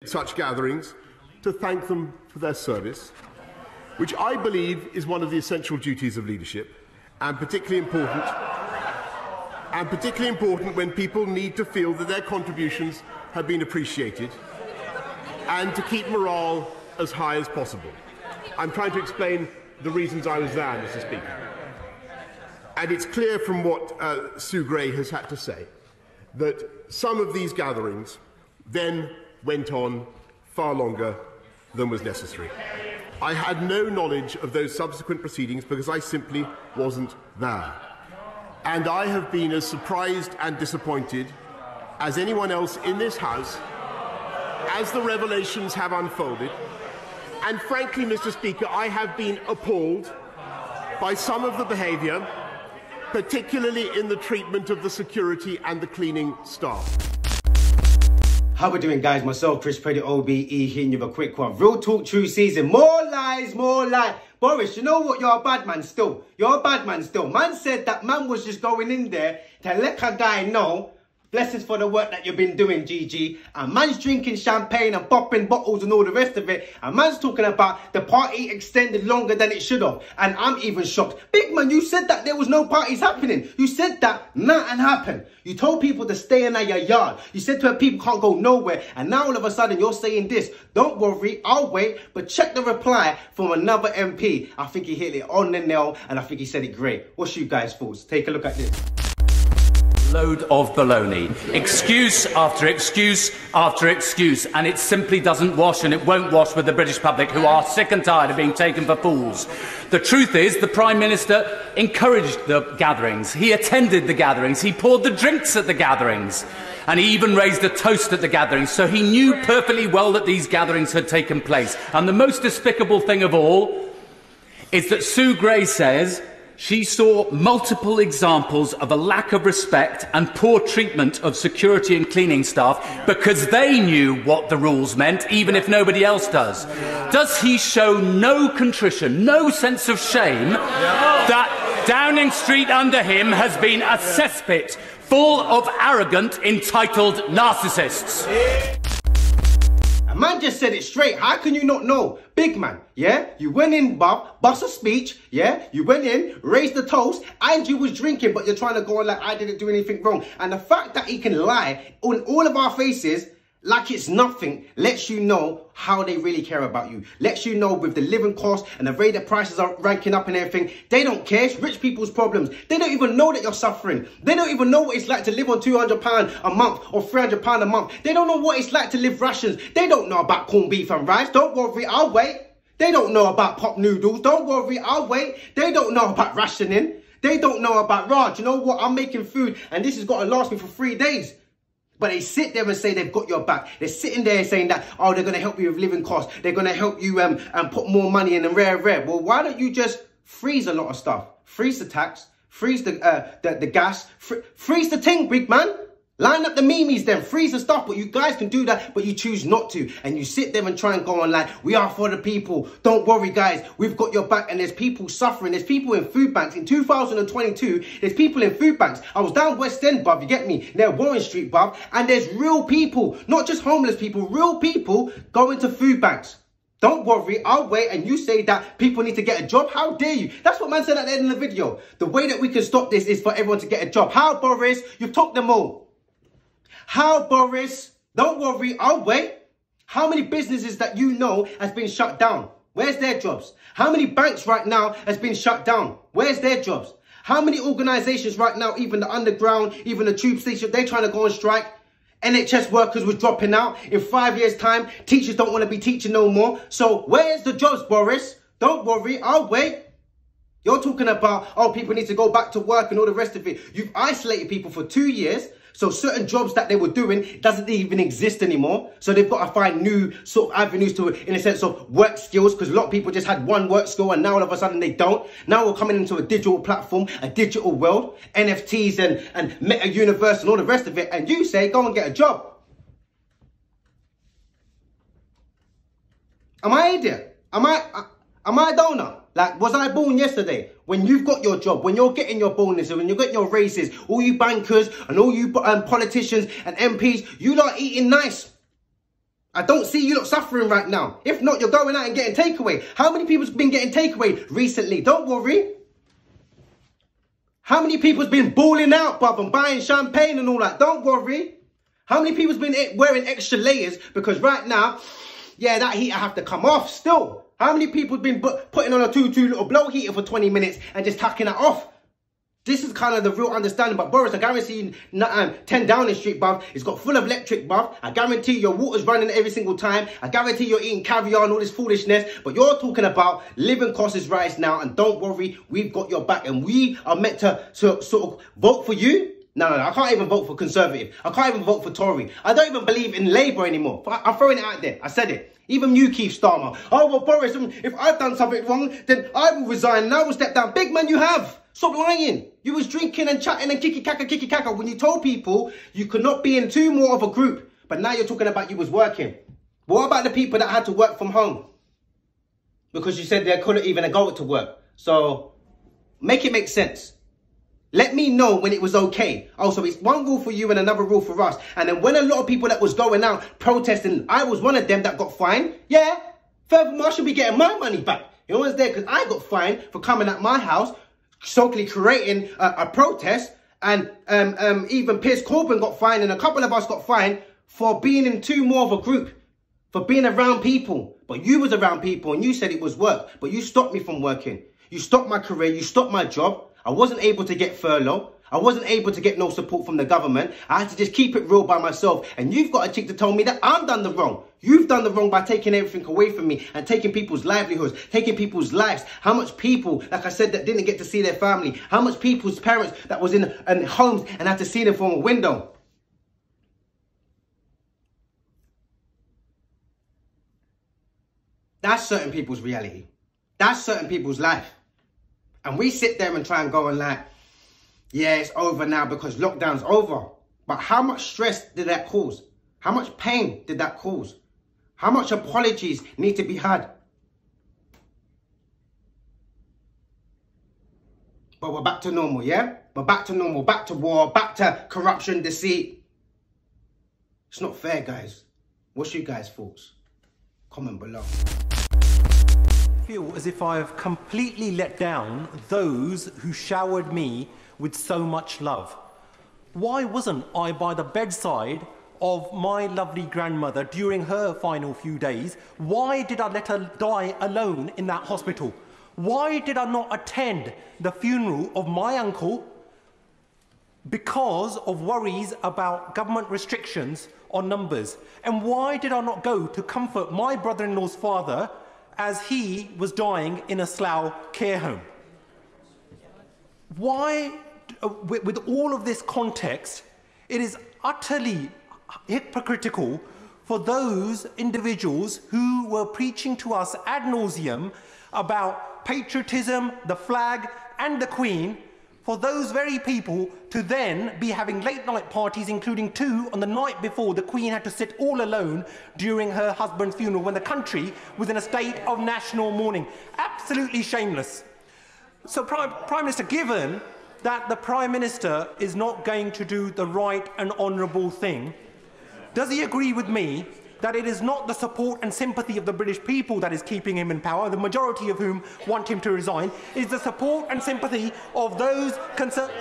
Such gatherings to thank them for their service, which I believe is one of the essential duties of leadership, and particularly important when people need to feel that their contributions have been appreciated, and to keep morale as high as possible. I'm trying to explain the reasons I was there, Mr. Speaker. And it's clear from what Sue Gray has had to say that some of these gatherings then went on far longer than was necessary. I had no knowledge of those subsequent proceedings because I simply wasn't there. And I have been as surprised and disappointed as anyone else in this House as the revelations have unfolded. And frankly, Mr. Speaker, I have been appalled by some of the behaviour, particularly in the treatment of the security and the cleaning staff. How we doing, guys? Myself, Chris Preddy, OBE, hitting you with a quick one. Real talk, true season. More lies, more lies. Boris, you know what? You're a bad man still. You're a bad man still. Man said that man was just going in there to let a guy know, blessings for the work that you've been doing, GG. And man's drinking champagne and popping bottles and all the rest of it. And man's talking about the party extended longer than it should have. And I'm even shocked. Big man, you said that there was no parties happening. You said that nothing happened. You told people to stay in your yard. You said to people can't go nowhere. And now all of a sudden you're saying this. Don't worry, I'll wait. But check the reply from another MP. I think he hit it on the nail and I think he said it great. What's you guys' thoughts? Take a look at this. Load of baloney. Excuse after excuse after excuse, and it simply doesn't wash, and it won't wash with the British public, who are sick and tired of being taken for fools. The truth is, the Prime Minister encouraged the gatherings. He attended the gatherings. He poured the drinks at the gatherings. And he even raised a toast at the gatherings. So he knew perfectly well that these gatherings had taken place. And the most despicable thing of all is that Sue Gray says she saw multiple examples of a lack of respect and poor treatment of security and cleaning staff because they knew what the rules meant, even if nobody else does. Does he show no contrition, no sense of shame that Downing Street under him has been a cesspit full of arrogant, entitled narcissists? A man just said it straight. How can you not know? Big man, yeah? You went in, bust a speech, yeah? You went in, raised the toast, and you was drinking, but you're trying to go on like I didn't do anything wrong. And the fact that he can lie on all of our faces like it's nothing lets you know how they really care about you. Lets you know with the living cost and the way the prices are ranking up and everything, they don't care. It's rich people's problems. They don't even know that you're suffering. They don't even know what it's like to live on £200 a month or £300 a month. They don't know what it's like to live rations. They don't know about corned beef and rice. Don't worry, I'll wait. They don't know about pop noodles. Don't worry, I'll wait. They don't know about rationing. They don't know about, Raj, you know what? I'm making food and this has got to last me for 3 days. But they sit there and say they've got your back. They're sitting there saying that, oh, they're going to help you with living costs. They're going to help you and put more money in the rare. Well, why don't you just freeze a lot of stuff? Freeze the tax, freeze the gas, freeze the thing, big man. Line up the memes then, freeze the stuff. But you guys can do that, but you choose not to. And you sit there and try and go on like, we are for the people. Don't worry, guys. We've got your back. And there's people suffering. There's people in food banks. In 2022, there's people in food banks. I was down West End, bruv, you get me? Near Warren Street, bruv. And there's real people, not just homeless people, real people going to food banks. Don't worry, I'll wait. And you say that people need to get a job? How dare you? That's what man said at the end of the video. The way that we can stop this is for everyone to get a job. How, Boris? You've took them all. How, Boris? Don't worry, I'll wait. How many businesses that you know has been shut down? Where's their jobs? How many banks right now has been shut down? Where's their jobs? How many organisations right now, even the underground, even the tube station, they're trying to go on strike? NHS workers were dropping out. In 5 years' time, teachers don't want to be teaching no more. So where's the jobs, Boris? Don't worry, I'll wait. You're talking about, oh, people need to go back to work and all the rest of it. You've isolated people for 2 years. So certain jobs that they were doing doesn't even exist anymore. So they've got to find new sort of avenues to, in a sense of work skills, because a lot of people just had one work skill and now all of a sudden they don't. Now we're coming into a digital platform, a digital world, NFTs and meta universe and all the rest of it. And you say, go and get a job. Am I an idiot? Am I a donut? Like, was I born yesterday? When you've got your job, when you're getting your bonuses, when you're getting your raises, all you bankers and all you politicians and MPs, you lot eating nice. I don't see you lot suffering right now. If not, you're going out and getting takeaway. How many people's been getting takeaway recently? Don't worry. How many people's been balling out, bruv, and buying champagne and all that? Don't worry. How many people's been wearing extra layers? Because right now, yeah, that heater have to come off still. How many people have been putting on a 2-2 little blow heater for 20 minutes and just tucking it off? This is kind of the real understanding. But Boris, I guarantee you, 10 Downing Street, bruv, it's got full of electric, bruv. I guarantee your water's running every single time. I guarantee you're eating caviar and all this foolishness. But you're talking about living costs is rise now. And don't worry, we've got your back. And we are meant to sort of vote for you. No, I can't even vote for Conservative. I can't even vote for Tory. I don't even believe in Labour anymore. I'm throwing it out there. I said it. Even you, Keith Starmer. Oh, well, Boris, if I've done something wrong, then I will resign and I will step down. Big man, you have. Stop lying. You was drinking and chatting and kiki kaka when you told people you could not be in two more of a group. But now you're talking about you was working. What about the people that had to work from home? Because you said they couldn't even go to work. So make it make sense. Let me know when it was okay. Oh, so it's one rule for you and another rule for us. And then when a lot of people that was going out protesting, I was one of them that got fined. Yeah. Furthermore, I should be getting my money back. You know what's there? Because I got fined for coming at my house, socially creating a protest. And even Piers Corbyn got fined and a couple of us got fined for being in two more of a group. For being around people. But you was around people and you said it was work. But you stopped me from working. You stopped my career. You stopped my job. I wasn't able to get furlough. I wasn't able to get no support from the government. I had to just keep it real by myself. And you've got a cheek to tell me that I've done the wrong. You've done the wrong by taking everything away from me and taking people's livelihoods, taking people's lives. How much people, like I said, that didn't get to see their family. How much people's parents that was in homes and had to see them from a window. That's certain people's reality. That's certain people's life. And we sit there and try and go and like, yeah, it's over now because lockdown's over. But how much stress did that cause? How much pain did that cause? How much apologies need to be had? But we're back to normal, yeah? We're back to normal, back to war, back to corruption, deceit. It's not fair, guys. What's you guys' thoughts? Comment below. I feel as if I have completely let down those who showered me with so much love. Why wasn't I by the bedside of my lovely grandmother during her final few days? Why did I let her die alone in that hospital? Why did I not attend the funeral of my uncle because of worries about government restrictions on numbers? And why did I not go to comfort my brother-in-law's father as he was dying in a Slough care home? Why, with all of this context, it is utterly hypocritical for those individuals who were preaching to us ad nauseum about patriotism, the flag and the Queen, for those very people to then be having late night parties, including 2 on the night before the Queen had to sit all alone during her husband's funeral when the country was in a state of national mourning. Absolutely shameless. So Prime Minister, given that the Prime Minister is not going to do the right and honourable thing, does he agree with me that it is not the support and sympathy of the British people that is keeping him in power, the majority of whom want him to resign? It is the support and sympathy of those concerned.